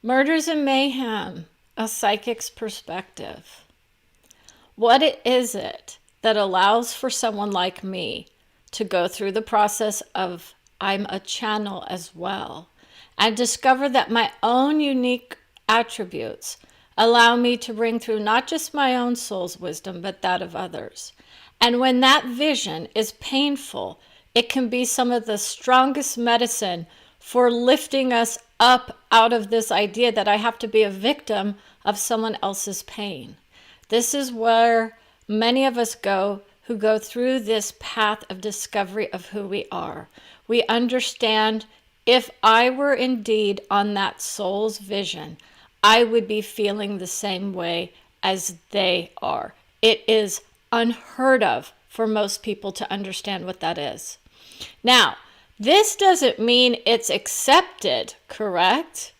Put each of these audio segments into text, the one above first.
Murders and Mayhem, a psychic's perspective. What is it that allows for someone like me to go through the process of I'm a channel as well and discover that my own unique attributes allow me to bring through not just my own soul's wisdom, but that of others? And when that vision is painful, it can be some of the strongest medicine for lifting us up out of this idea that I have to be a victim of someone else's pain. This is where many of us go who go through this path of discovery of who we are. We understand if I were indeed on that soul's vision, I would be feeling the same way as they are. It is unheard of for most people to understand what that is. Now, this doesn't mean it's accepted, correct?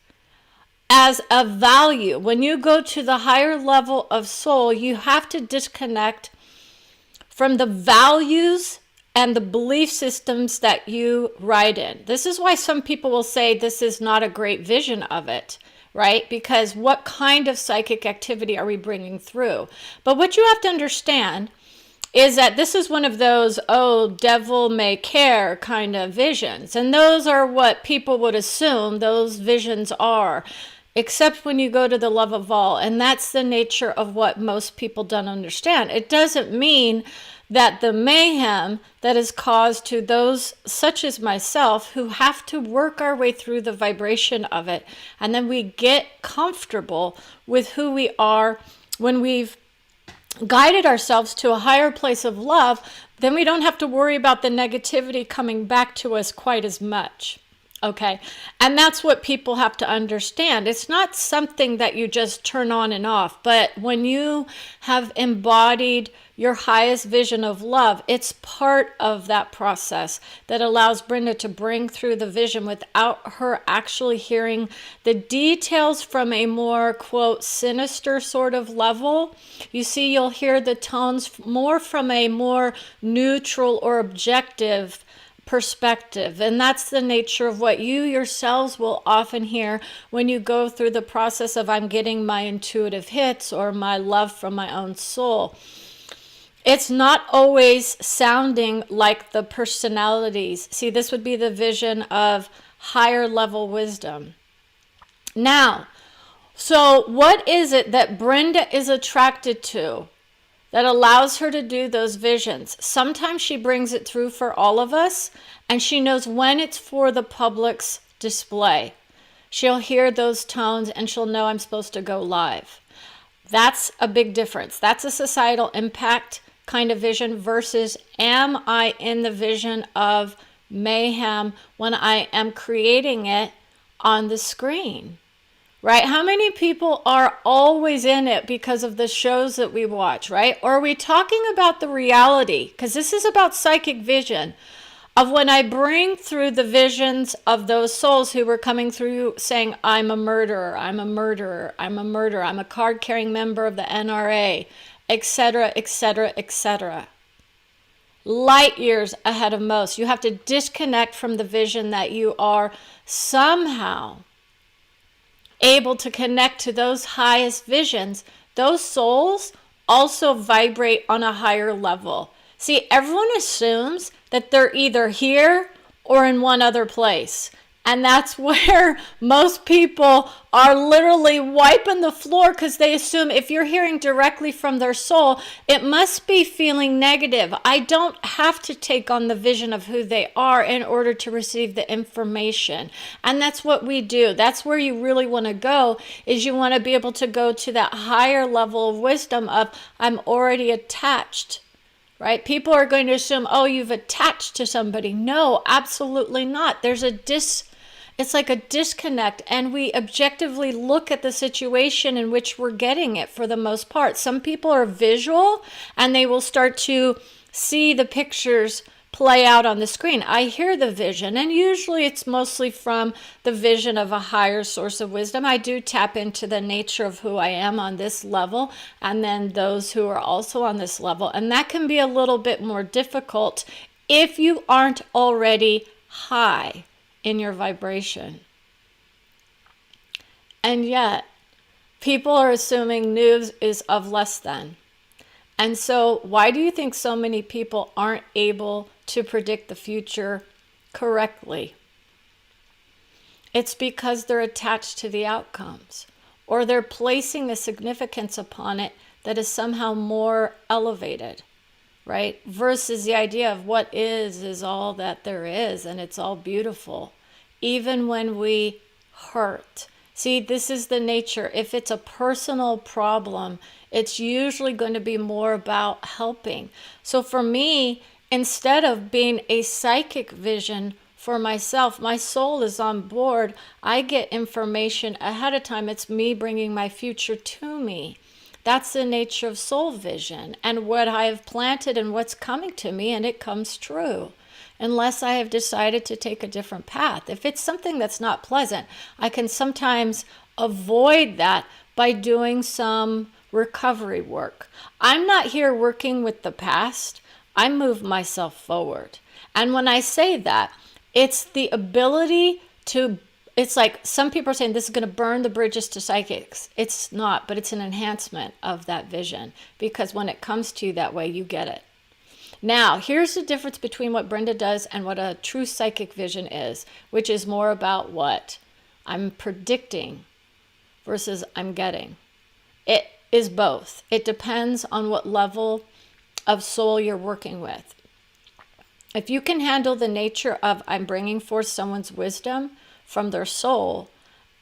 As a value. When you go to the higher level of soul, you have to disconnect from the values and the belief systems that you ride in. This is why some people will say this is not a great vision of it, right? Because what kind of psychic activity are we bringing through? But what you have to understand is that this is one of those, oh, devil may care kind of visions. And those are what people would assume those visions are, except when you go to the love of all. And that's the nature of what most people don't understand. It doesn't mean that the mayhem that is caused to those such as myself who have to work our way through the vibration of it, and then we get comfortable with who we are when we've guided ourselves to a higher place of love, then we don't have to worry about the negativity coming back to us quite as much. Okay. And that's what people have to understand. It's not something that you just turn on and off, but when you have embodied your highest vision of love, it's part of that process that allows Brenda to bring through the vision without her actually hearing the details from a more, quote, sinister sort of level. You see, you'll hear the tones more from a more neutral or objective perspective. And that's the nature of what you yourselves will often hear when you go through the process of I'm getting my intuitive hits or my love from my own soul. It's not always sounding like the personalities. See, this would be the vision of higher level wisdom. Now, so what is it that Brenda is attracted to that allows her to do those visions? Sometimes she brings it through for all of us, and she knows when it's for the public's display. She'll hear those tones and she'll know I'm supposed to go live. That's a big difference. That's a societal impact kind of vision versus am I in the vision of mayhem when I am creating it on the screen? Right? How many people are always in it because of the shows that we watch, right? Or are we talking about the reality? Because this is about psychic vision of when I bring through the visions of those souls who were coming through saying, I'm a murderer, I'm a murderer, I'm a murderer, I'm a card-carrying member of the NRA, etc., etc., etc. Light years ahead of most. You have to disconnect from the vision that you are somehow able to connect to those highest visions. Those souls also vibrate on a higher level. See, everyone assumes that they're either here or in one other place. And that's where most people are literally wiping the floor because they assume if you're hearing directly from their soul, it must be feeling negative. I don't have to take on the vision of who they are in order to receive the information. And that's what we do. That's where you really want to go, is you want to be able to go to that higher level of wisdom of I'm already attached. Right? People are going to assume, oh, you've attached to somebody. No, absolutely not. It's like a disconnect, and we objectively look at the situation in which we're getting it for the most part. Some people are visual, and they will start to see the pictures play out on the screen. I hear the vision, and usually it's mostly from the vision of a higher source of wisdom. I do tap into the nature of who I am on this level, and then those who are also on this level. And that can be a little bit more difficult if you aren't already high in your vibration. And yet, people are assuming news is of less than. And so, why do you think so many people aren't able to predict the future correctly? It's because they're attached to the outcomes, or they're placing a significance upon it that is somehow more elevated, right? Versus the idea of what is all that there is, and it's all beautiful. Even when we hurt. See, this is the nature. If it's a personal problem, it's usually going to be more about helping. So for me, instead of being a psychic vision for myself, my soul is on board. I get information ahead of time. It's me bringing my future to me. That's the nature of soul vision and what I have planted and what's coming to me, and it comes true. Unless I have decided to take a different path. If it's something that's not pleasant, I can sometimes avoid that by doing some recovery work. I'm not here working with the past. I move myself forward. And when I say that, it's the ability to, it's like some people are saying this is going to burn the bridges to psychics. It's not, but it's an enhancement of that vision, because when it comes to you that way, you get it. Now, here's the difference between what Brenda does and what a true psychic vision is, which is more about what I'm predicting versus I'm getting. It is both. It depends on what level of soul you're working with. If you can handle the nature of I'm bringing forth someone's wisdom from their soul,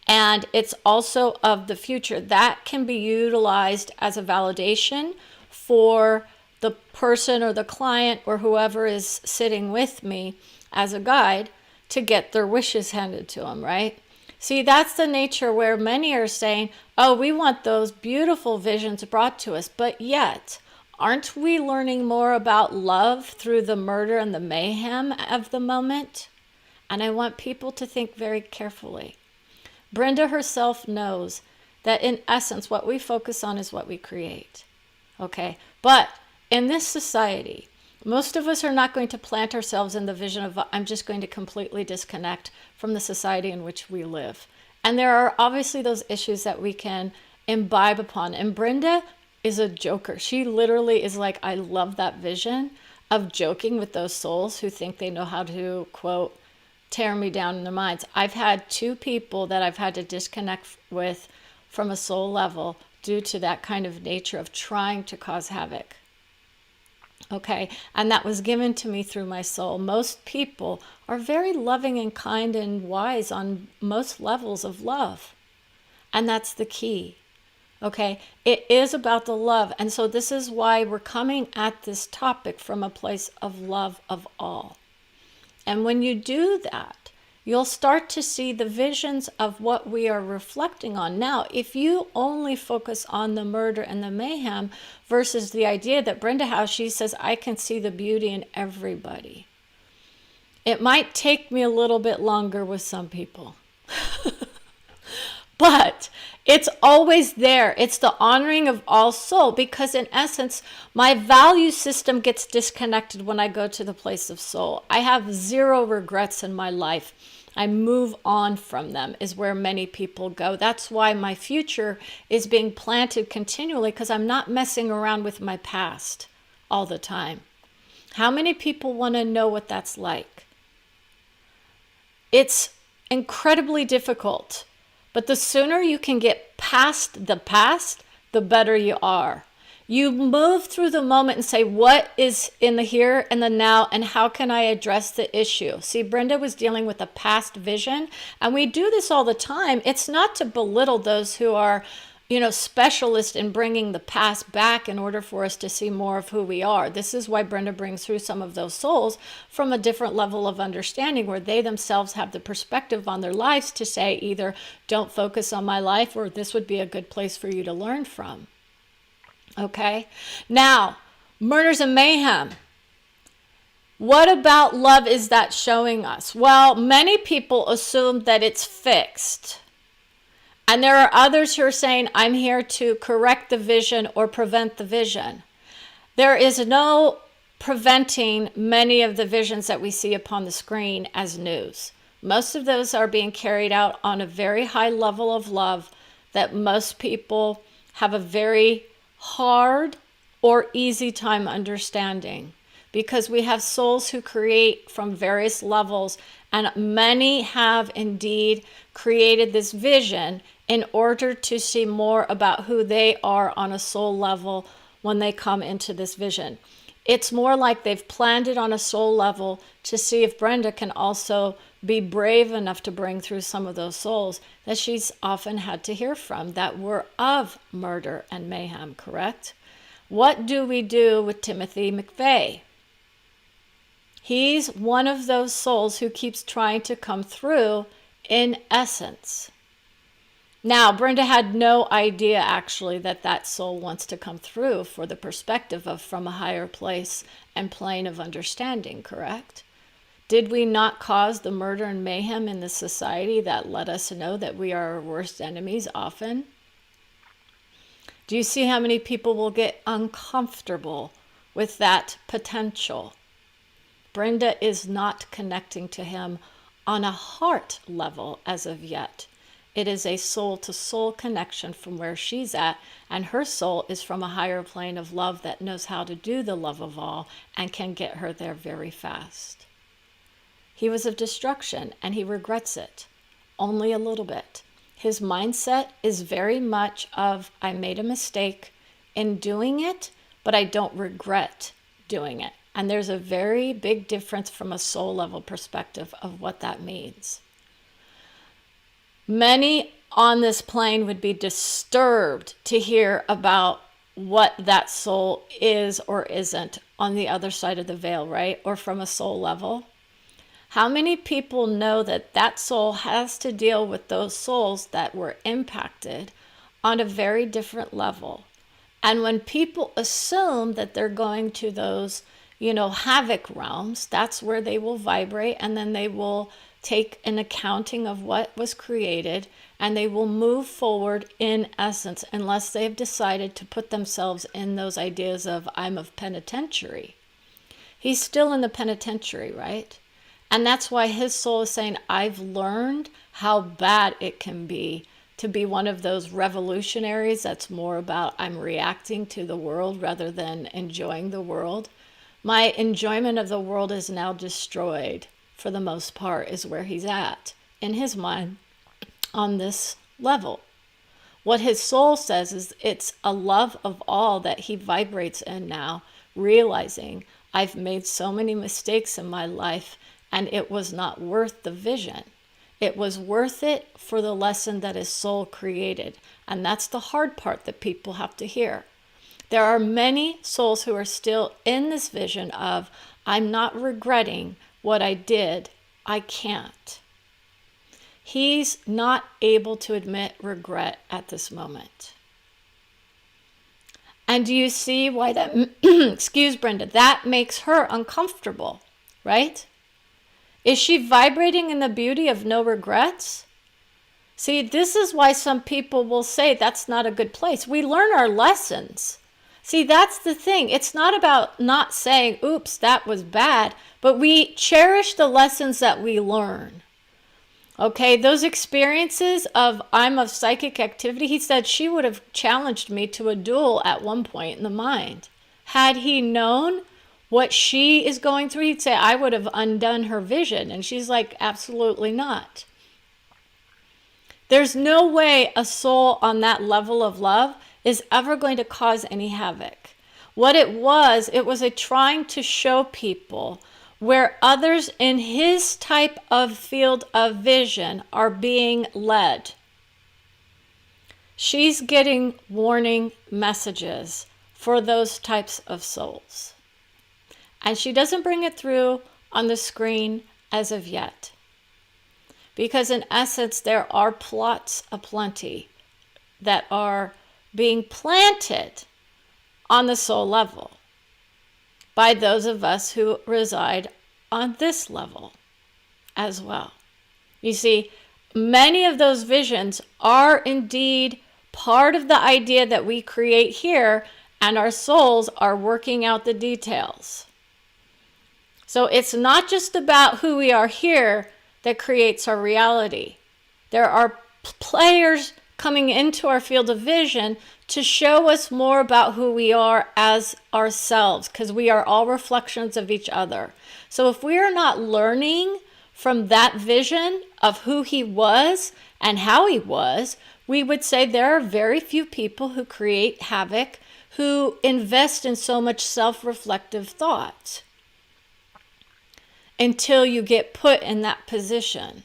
and it's also of the future, that can be utilized as a validation for the person or the client or whoever is sitting with me as a guide to get their wishes handed to them, right? See, that's the nature where many are saying, oh, we want those beautiful visions brought to us, but yet, aren't we learning more about love through the murder and the mayhem of the moment? And I want people to think very carefully. Brenda herself knows that in essence, what we focus on is what we create, okay? But in this society, most of us are not going to plant ourselves in the vision of, I'm just going to completely disconnect from the society in which we live. And there are obviously those issues that we can imbibe upon. And Brenda is a joker. She literally is like, I love that vision of joking with those souls who think they know how to, quote, tear me down in their minds. I've had 2 people that I've had to disconnect with from a soul level due to that kind of nature of trying to cause havoc. Okay, and that was given to me through my soul. Most people are very loving and kind and wise on most levels of love. And that's the key. Okay, it is about the love. And so this is why we're coming at this topic from a place of love of all. And when you do that, you'll start to see the visions of what we are reflecting on. Now, if you only focus on the murder and the mayhem versus the idea that Brenda has, she says, I can see the beauty in everybody. It might take me a little bit longer with some people. But it's always there. It's the honoring of all soul, because in essence, my value system gets disconnected when I go to the place of soul. I have 0 regrets in my life. I move on from them is where many people go. That's why my future is being planted continually, because I'm not messing around with my past all the time. How many people want to know what that's like? It's incredibly difficult. But the sooner you can get past the past, the better you are. You move through the moment and say, what is in the here and the now, and how can I address the issue? See, Brenda was dealing with a past vision, and we do this all the time. It's not to belittle those who are, specialists in bringing the past back in order for us to see more of who we are. This is why Brenda brings through some of those souls from a different level of understanding, where they themselves have the perspective on their lives to say either don't focus on my life, or this would be a good place for you to learn from. Okay? Now, murders and mayhem. What about love is that showing us? Well, many people assume that it's fixed. And there are others who are saying, I'm here to correct the vision or prevent the vision. There is no preventing many of the visions that we see upon the screen as news. Most of those are being carried out on a very high level of love that most people have a very hard or easy time understanding, because we have souls who create from various levels, and many have indeed created this vision in order to see more about who they are on a soul level when they come into this vision. It's more like they've planned it on a soul level to see if Brenda can also be brave enough to bring through some of those souls that she's often had to hear from that were of murder and mayhem, correct? What do we do with Timothy McVeigh? He's one of those souls who keeps trying to come through in essence. Now, Brenda had no idea actually that that soul wants to come through for the perspective of from a higher place and plane of understanding, correct? Did we not cause the murder and mayhem in the society that let us know that we are our worst enemies often? Do you see how many people will get uncomfortable with that potential? Brenda is not connecting to him on a heart level as of yet. It is a soul-to-soul connection from where she's at, and her soul is from a higher plane of love that knows how to do the love of all and can get her there very fast. He was of destruction, and he regrets it, only a little bit. His mindset is very much of, I made a mistake in doing it, but I don't regret doing it. And there's a very big difference from a soul level perspective of what that means. Many on this plane would be disturbed to hear about what that soul is or isn't on the other side of the veil, right? Or from a soul level. How many people know that that soul has to deal with those souls that were impacted on a very different level? And when people assume that they're going to those, havoc realms, that's where they will vibrate, and then they will take an accounting of what was created, and they will move forward in essence, unless they've decided to put themselves in those ideas of, I'm of penitentiary. He's still in the penitentiary, right? And that's why his soul is saying, I've learned how bad it can be to be one of those revolutionaries that's more about I'm reacting to the world rather than enjoying the world. My enjoyment of the world is now destroyed, for the most part, is where he's at in his mind on this level. What his soul says is it's a love of all that he vibrates in now, realizing I've made so many mistakes in my life, and it was not worth the vision. It was worth it for the lesson that his soul created. And that's the hard part that people have to hear. There are many souls who are still in this vision of, I'm not regretting what I did. I can't. He's not able to admit regret at this moment. And do you see why that, excuse Brenda, that makes her uncomfortable, right? Is she vibrating in the beauty of no regrets? See, this is why some people will say that's not a good place. We learn our lessons. See, that's the thing. It's not about not saying, oops, that was bad, but we cherish the lessons that we learn. Okay, those experiences of I'm of psychic activity, he said she would have challenged me to a duel at one point in the mind. Had he known what she is going through, he'd say, I would have undone her vision. And she's like, absolutely not. There's no way a soul on that level of love is ever going to cause any havoc. What it was a trying to show people where others in his type of field of vision are being led. She's getting warning messages for those types of souls. And she doesn't bring it through on the screen as of yet. Because in essence, there are plots aplenty that are being planted on the soul level by those of us who reside on this level as well. You see, many of those visions are indeed part of the idea that we create here, and our souls are working out the details. So it's not just about who we are here that creates our reality. There are players coming into our field of vision to show us more about who we are as ourselves, because we are all reflections of each other. So if we are not learning from that vision of who he was and how he was, we would say there are very few people who create havoc, who invest in so much self-reflective thought until you get put in that position.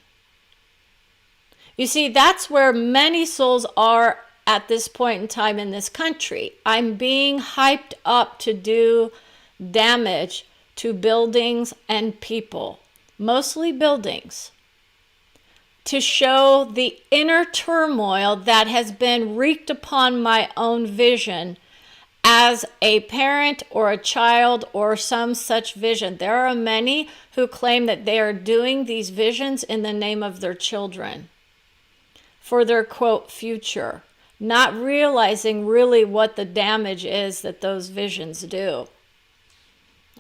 You see, that's where many souls are at this point in time in this country. I'm being hyped up to do damage to buildings and people, mostly buildings, to show the inner turmoil that has been wreaked upon my own vision as a parent or a child or some such vision. There are many who claim that they are doing these visions in the name of their children for their, quote, future, not realizing really what the damage is that those visions do.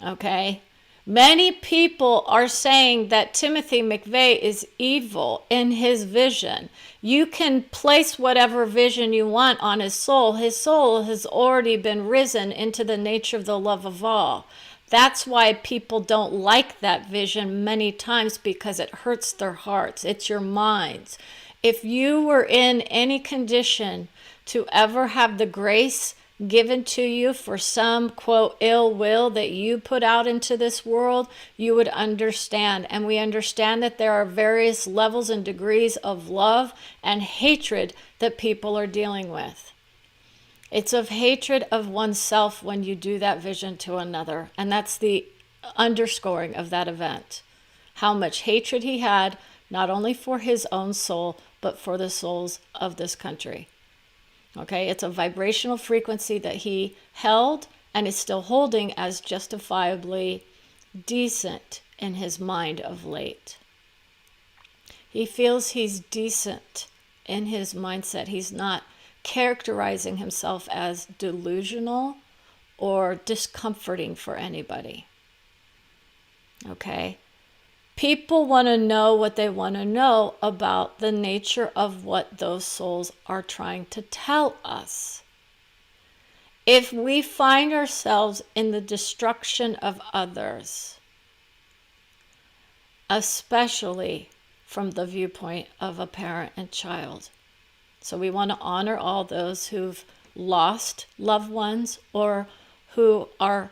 Okay? Many people are saying that Timothy McVeigh is evil in his vision. You can place whatever vision you want on his soul. His soul has already been risen into the nature of the love of all. That's why people don't like that vision many times, because it hurts their hearts. It's your minds. If you were in any condition to ever have the grace given to you for some, quote, ill will that you put out into this world, you would understand. And we understand that there are various levels and degrees of love and hatred that people are dealing with. It's of hatred of oneself when you do that vision to another. And that's the underscoring of that event. How much hatred he had, not only for his own soul, but for the souls of this country. Okay, it's a vibrational frequency that he held and is still holding as justifiably decent in his mind of late. He feels he's decent in his mindset. He's not characterizing himself as delusional or discomforting for anybody. Okay? People want to know what they want to know about the nature of what those souls are trying to tell us. If we find ourselves in the destruction of others, especially from the viewpoint of a parent and child, so we want to honor all those who've lost loved ones or who are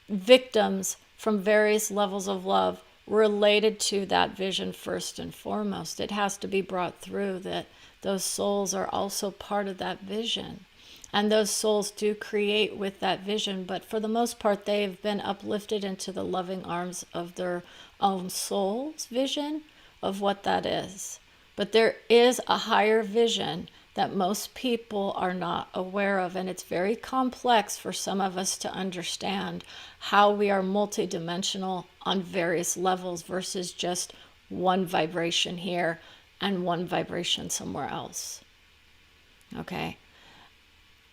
victims from various levels of love related to that vision first and foremost. It has to be brought through that those souls are also part of that vision. And those souls do create with that vision, but for the most part, they've been uplifted into the loving arms of their own soul's vision of what that is. But there is a higher vision that most people are not aware of, and it's very complex for some of us to understand how we are multidimensional on various levels versus just one vibration here and one vibration somewhere else. Okay?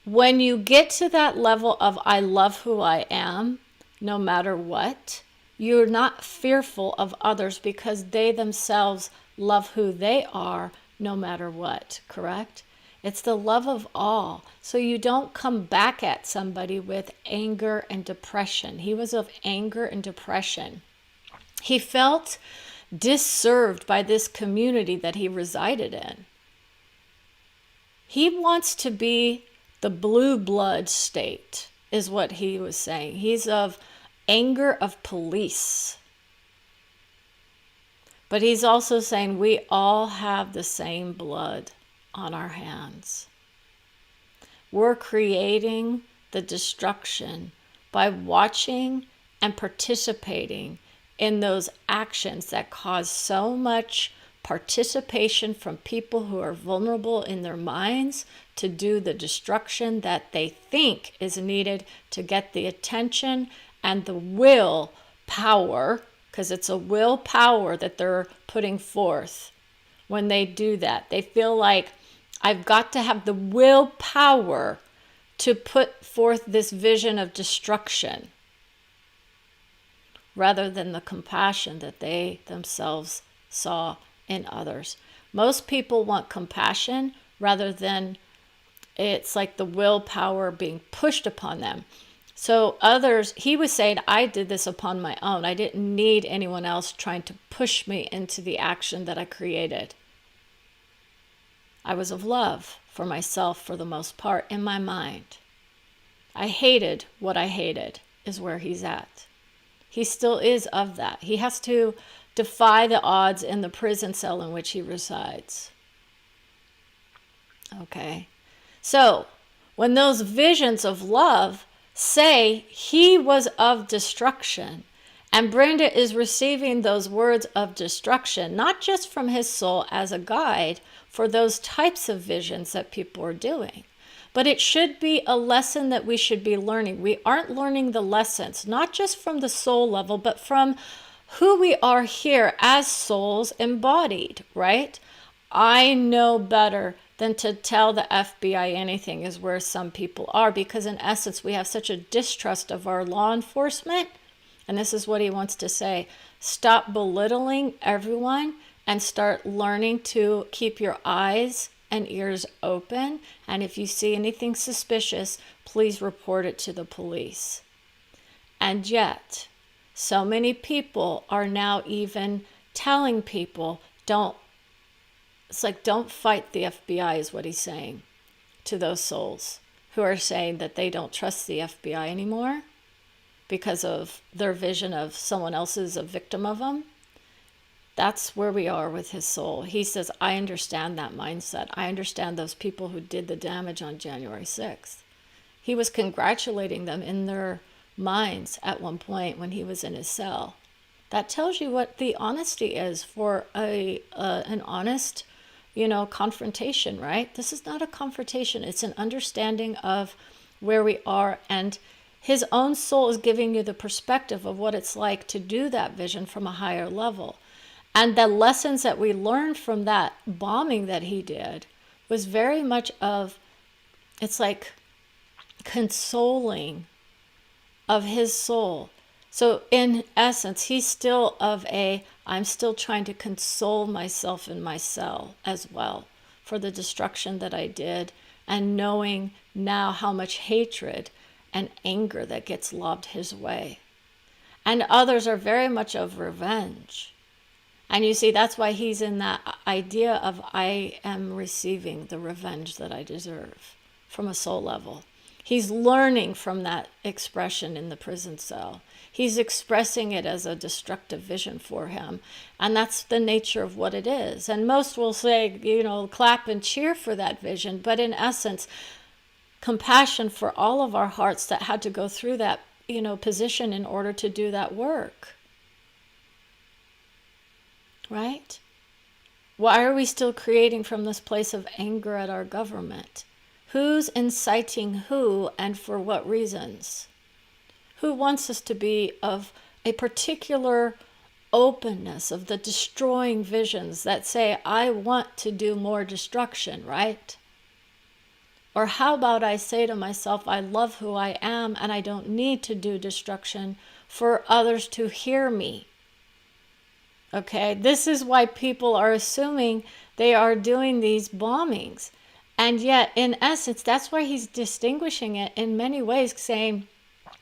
When you get to that level of I love who I am, no matter what, you're not fearful of others because they themselves love who they are no matter what, correct? It's the love of all. So you don't come back at somebody with anger and depression. He was of anger and depression. He felt disserved by this community that he resided in. He wants to be the blue blood state, is what he was saying. He's of anger of police. But he's also saying we all have the same blood on our hands. We're creating the destruction by watching and participating in those actions that cause so much participation from people who are vulnerable in their minds to do the destruction that they think is needed to get the attention and the will power, because it's a will power that they're putting forth when they do that. They feel like I've got to have the willpower to put forth this vision of destruction rather than the compassion that they themselves saw in others. Most people want compassion rather than it's like the willpower being pushed upon them. So others, he was saying, I did this upon my own. I didn't need anyone else trying to push me into the action that I created. I was of love for myself for the most part in my mind. I hated what I hated is where he's at. He still is of that. He has to defy the odds in the prison cell in which he resides. Okay. So when those visions of love say he was of destruction, and Brenda is receiving those words of destruction, not just from his soul as a guide for those types of visions that people are doing, but it should be a lesson that we should be learning. We aren't learning the lessons, not just from the soul level, but from who we are here as souls embodied, right? I know better than to tell the FBI anything is where some people are, because in essence, we have such a distrust of our law enforcement. And this is what he wants to say. Stop belittling everyone and start learning to keep your eyes and ears open. And if you see anything suspicious, please report it to the police. And yet, so many people are now even telling people, don't fight the FBI is what he's saying to those souls who are saying that they don't trust the FBI anymore because of their vision of someone else is a victim of them. That's where we are with his soul. He says, I understand that mindset. I understand those people who did the damage on January 6th. He was congratulating them in their minds at one point when he was in his cell. That tells you what the honesty is for an honest, confrontation, right? This is not a confrontation. It's an understanding of where we are, and his own soul is giving you the perspective of what it's like to do that vision from a higher level. And the lessons that we learned from that bombing that he did was very much of, it's like consoling of his soul. So in essence, he's still I'm still trying to console myself in my cell as well for the destruction that I did, and knowing now how much hatred and anger that gets lobbed his way. And others are very much of revenge. And you see, that's why he's in that idea of I am receiving the revenge that I deserve from a soul level. He's learning from that expression in the prison cell. He's expressing it as a destructive vision for him. And that's the nature of what it is. And most will say, clap and cheer for that vision. But in essence, compassion for all of our hearts that had to go through that, position in order to do that work. Right? Why are we still creating from this place of anger at our government? Who's inciting who and for what reasons? Who wants us to be of a particular openness of the destroying visions that say, I want to do more destruction, right? Or how about I say to myself, I love who I am and I don't need to do destruction for others to hear me. Okay, this is why people are assuming they are doing these bombings. And yet, in essence, that's why he's distinguishing it in many ways, saying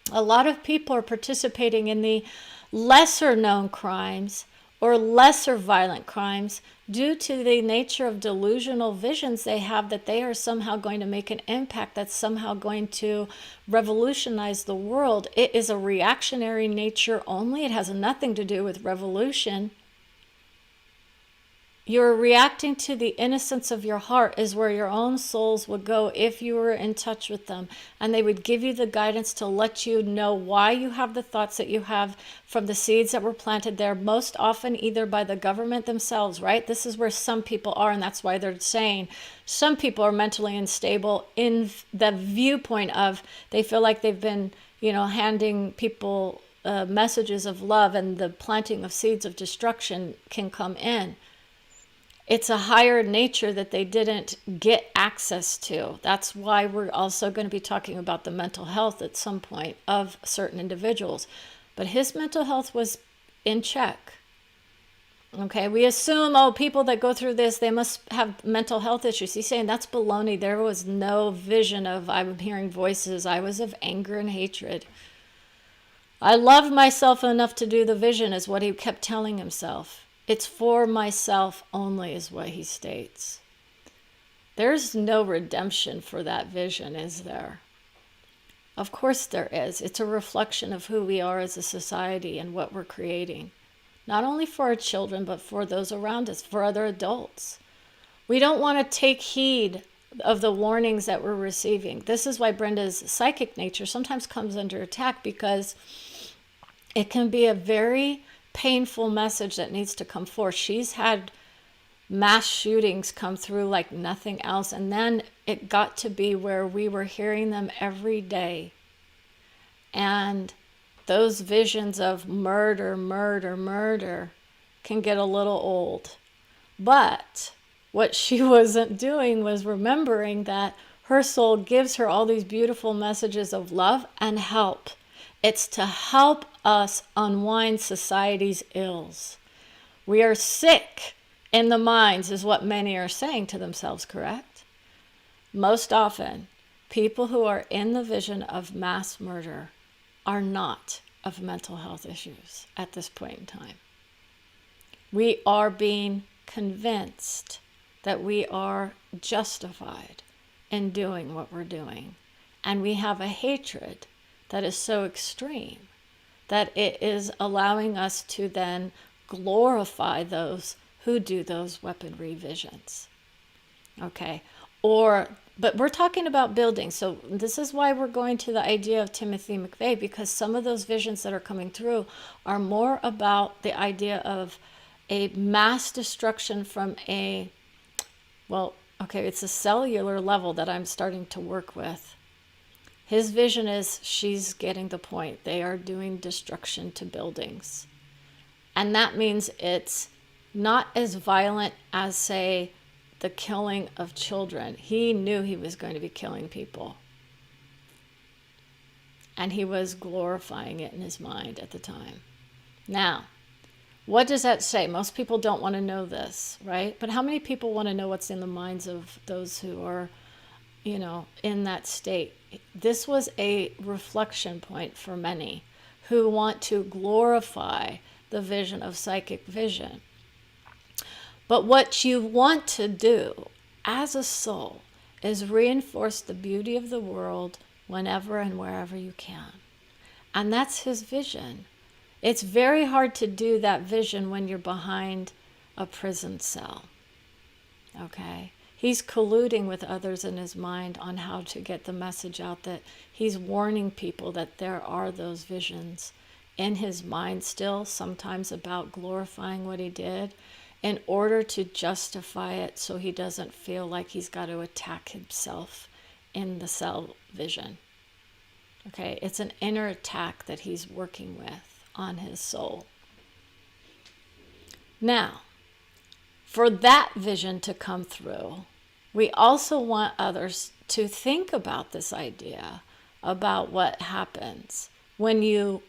a lot of people are participating in the lesser known crimes or lesser violent crimes due to the nature of delusional visions they have that they are somehow going to make an impact, that's somehow going to revolutionize the world. It is a reactionary nature only. It has nothing to do with revolution. You're reacting to the innocence of your heart is where your own souls would go if you were in touch with them. And they would give you the guidance to let you know why you have the thoughts that you have from the seeds that were planted there, most often either by the government themselves, right? This is where some people are, and that's why they're saying some people are mentally unstable in the viewpoint of they feel like they've been, handing people messages of love, and the planting of seeds of destruction can come in. It's a higher nature that they didn't get access to. That's why we're also going to be talking about the mental health at some point of certain individuals. But his mental health was in check. Okay, we assume, oh, people that go through this, they must have mental health issues. He's saying that's baloney. There was no vision of I'm hearing voices. I was of anger and hatred. I loved myself enough to do the vision, is what he kept telling himself. It's for myself only, is what he states. There's no redemption for that vision, is there? Of course there is. It's a reflection of who we are as a society and what we're creating. Not only for our children, but for those around us, for other adults. We don't want to take heed of the warnings that we're receiving. This is why Brenda's psychic nature sometimes comes under attack, because it can be a very painful message that needs to come forth. She's had mass shootings come through like nothing else, and then it got to be where we were hearing them every day. And those visions of murder, murder, murder can get a little old. But what she wasn't doing was remembering that her soul gives her all these beautiful messages of love and help. It's to help us unwind society's ills. We are sick in the minds, is what many are saying to themselves, correct? Most often, people who are in the vision of mass murder are not of mental health issues at this point in time. We are being convinced that we are justified in doing what we're doing. And we have a hatred that is so extreme that it is allowing us to then glorify those who do those weaponry visions. Okay? But we're talking about buildings. So this is why we're going to the idea of Timothy McVeigh, because some of those visions that are coming through are more about the idea of a mass destruction from it's a cellular level that I'm starting to work with. His vision is, she's getting the point. They are doing destruction to buildings. And that means it's not as violent as, say, the killing of children. He knew he was going to be killing people. And he was glorifying it in his mind at the time. Now, what does that say? Most people don't want to know this, right? But how many people want to know what's in the minds of those who are, in that state? This was a reflection point for many who want to glorify the vision of psychic vision. But what you want to do as a soul is reinforce the beauty of the world whenever and wherever you can. And that's his vision. It's very hard to do that vision when you're behind a prison cell. Okay? He's colluding with others in his mind on how to get the message out, that he's warning people that there are those visions in his mind still, sometimes about glorifying what he did, in order to justify it so he doesn't feel like he's got to attack himself in the cell vision. Okay, it's an inner attack that he's working with on his soul. Now, for that vision to come through, we also want others to think about this idea about what happens when you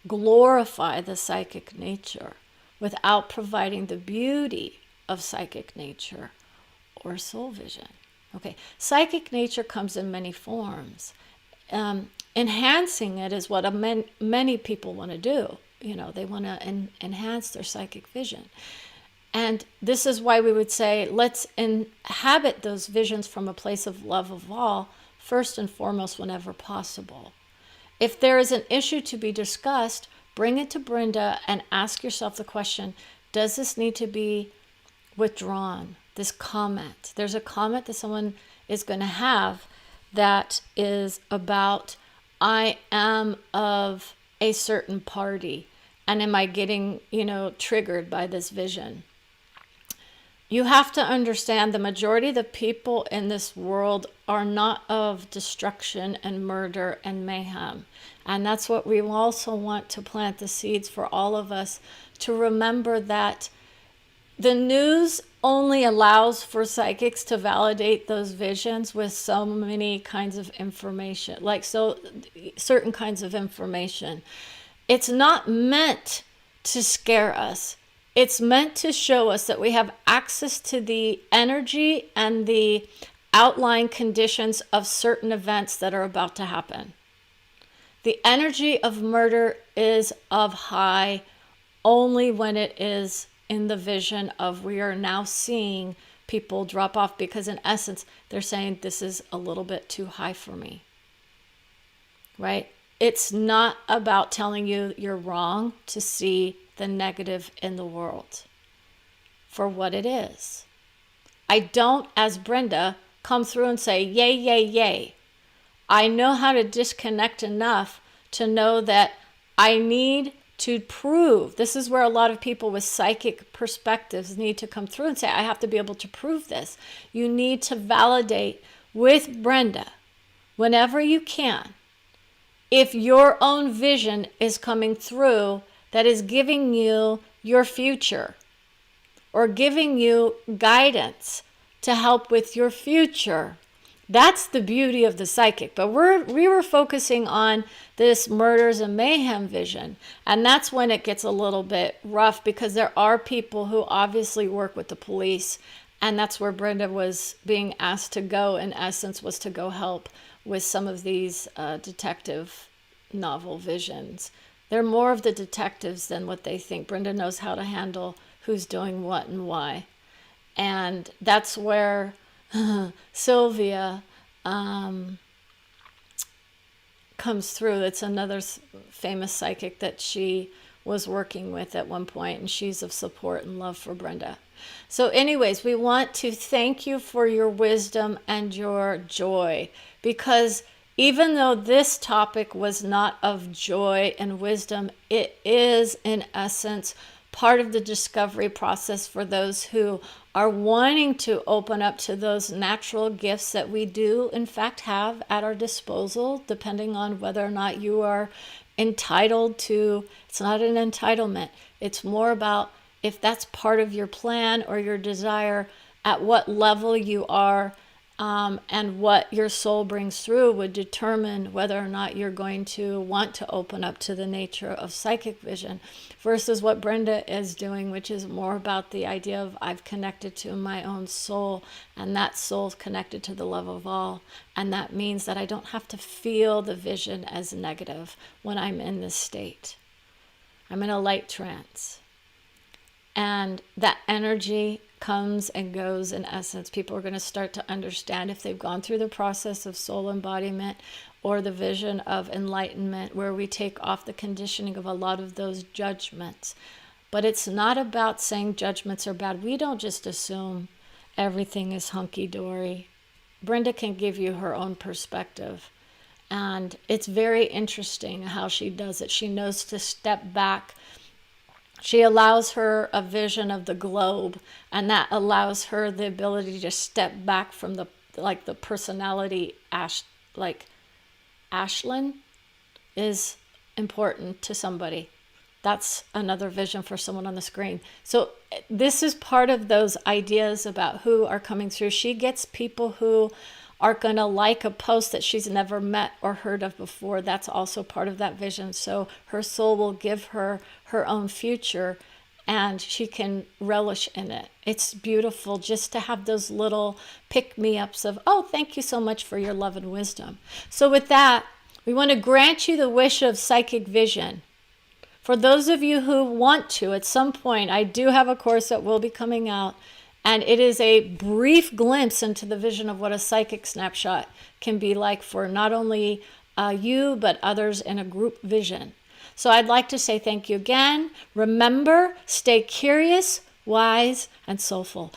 glorify the psychic nature without providing the beauty of psychic nature or soul vision. Okay, psychic nature comes in many forms. Enhancing it is what many people want to do. They want to enhance their psychic vision. And this is why we would say, let's inhabit those visions from a place of love of all, first and foremost, whenever possible. If there is an issue to be discussed, bring it to Brenda and ask yourself the question, does this need to be withdrawn? This comment. There's a comment that someone is going to have that is about, I am of a certain party, and am I getting, triggered by this vision? You have to understand the majority of the people in this world are not of destruction and murder and mayhem. And that's what we also want to plant the seeds for all of us to remember, that the news only allows for psychics to validate those visions with so many kinds of information, certain kinds of information. It's not meant to scare us. It's meant to show us that we have access to the energy and the outline conditions of certain events that are about to happen. The energy of murder is of high only when it is in the vision of we are now seeing people drop off, because in essence, they're saying this is a little bit too high for me, right? It's not about telling you you're wrong to see the negative in the world for what it is. I don't, as Brenda, come through and say, yay, yay, yay. I know how to disconnect enough to know that I need to prove. This is where a lot of people with psychic perspectives need to come through and say, I have to be able to prove this. You need to validate with Brenda whenever you can. If your own vision is coming through that is giving you your future or giving you guidance to help with your future, that's the beauty of the psychic. But we were focusing on this murders and mayhem vision. And that's when it gets a little bit rough, because there are people who obviously work with the police. And that's where Brenda was being asked to go, in essence, was to go help with some of these detective novel visions. They're more of the detectives than what they think. Brenda knows how to handle who's doing what and why. And that's where Sylvia comes through. It's another famous psychic that she was working with at one point, and she's of support and love for Brenda. So anyways, we want to thank you for your wisdom and your joy, because even though this topic was not of joy and wisdom, it is in essence part of the discovery process for those who are wanting to open up to those natural gifts that we do in fact have at our disposal, depending on whether or not you are entitled to. It's not an entitlement. It's more about if that's part of your plan or your desire, at what level you are, and what your soul brings through would determine whether or not you're going to want to open up to the nature of psychic vision, versus what Brenda is doing, which is more about the idea of I've connected to my own soul, and that soul's connected to the love of all. And that means that I don't have to feel the vision as negative when I'm in this state. I'm in a light trance. And that energy comes and goes in essence. People are going to start to understand if they've gone through the process of soul embodiment or the vision of enlightenment, where we take off the conditioning of a lot of those judgments. But it's not about saying judgments are bad. We don't just assume everything is hunky-dory. Brenda can give you her own perspective. And it's very interesting how she does it. She knows to step back. She allows her a vision of the globe, and that allows her the ability to step back from the personality. Ashlyn is important to somebody. That's another vision for someone on the screen. So this is part of those ideas about who are coming through. She gets people who are going to like a post that she's never met or heard of before. That's also part of that vision. So her soul will give her her own future, and she can relish in it. It's beautiful just to have those little pick-me-ups of, oh, thank you so much for your love and wisdom. So with that, we want to grant you the wish of psychic vision. For those of you who want to, at some point, I do have a course that will be coming out, and it is a brief glimpse into the vision of what a psychic snapshot can be like for not only you, but others in a group vision. So I'd like to say thank you again. Remember, stay curious, wise, and soulful.